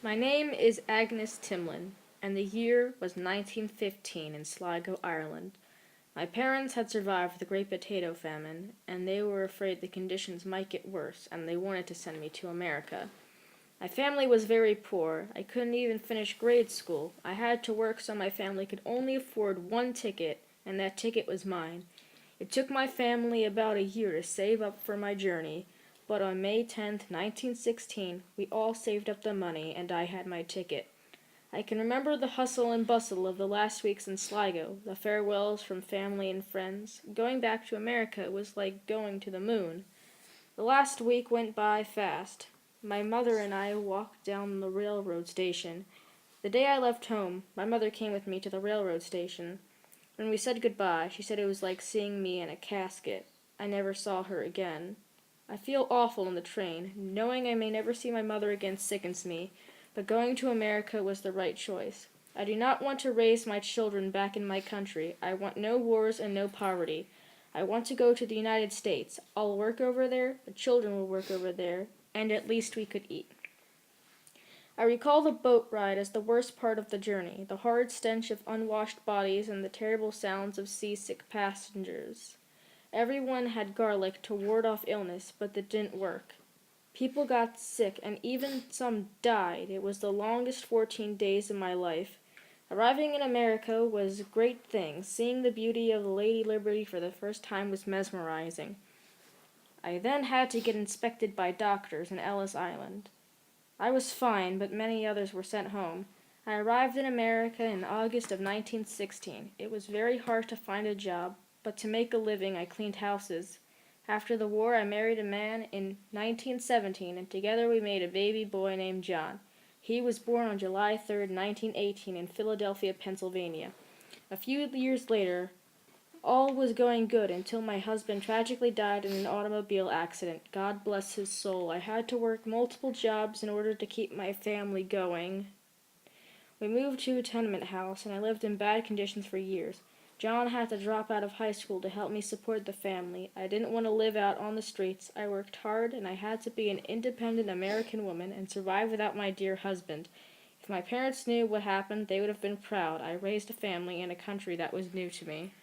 My name is Agnes Timlin, and the year was 1915 in Sligo, Ireland. My parents had survived the Great Potato Famine, and they were afraid the conditions might get worse, and they wanted to send me to America. My family was very poor. I couldn't even finish grade school. I had to work so my family could only afford one ticket, and that ticket was mine. It took my family about a year to save up for my journey, but on May 10th, 1916, we all saved up the money and I had my ticket. I can remember the hustle and bustle of the last weeks in Sligo, the farewells from family and friends. Going back to America was like going to the moon. The last week went by fast. My mother and I walked down the railroad station. The day I left home, my mother came with me to the railroad station. When we said goodbye, she said it was like seeing me in a casket. I never saw her again. I feel awful on the train. Knowing I may never see my mother again sickens me, but going to America was the right choice. I do not want to raise my children back in my country. I want no wars and no poverty. I want to go to the United States. I'll work over there, the children will work over there, and at least we could eat. I recall the boat ride as the worst part of the journey, the horrid stench of unwashed bodies and the terrible sounds of seasick passengers. Everyone had garlic to ward off illness, but that didn't work. People got sick, and even some died. It was the longest 14 days of my life. Arriving in America was a great thing. Seeing the beauty of the Lady Liberty for the first time was mesmerizing. I then had to get inspected by doctors in Ellis Island. I was fine, but many others were sent home. I arrived in America in August of 1916. It was very hard to find a job, but to make a living I cleaned houses. After the war I married a man in 1917, and together we made a baby boy named John. He was born on July 3rd, 1918 in Philadelphia, Pennsylvania. A few years later, all was going good until my husband tragically died in an automobile accident. God bless his soul. I had to work multiple jobs in order to keep my family going. We moved to a tenement house, and I lived in bad conditions for years. John had to drop out of high school to help me support the family. I didn't want to live out on the streets. I worked hard, and I had to be an independent American woman and survive without my dear husband. If my parents knew what happened, they would have been proud. I raised a family in a country that was new to me.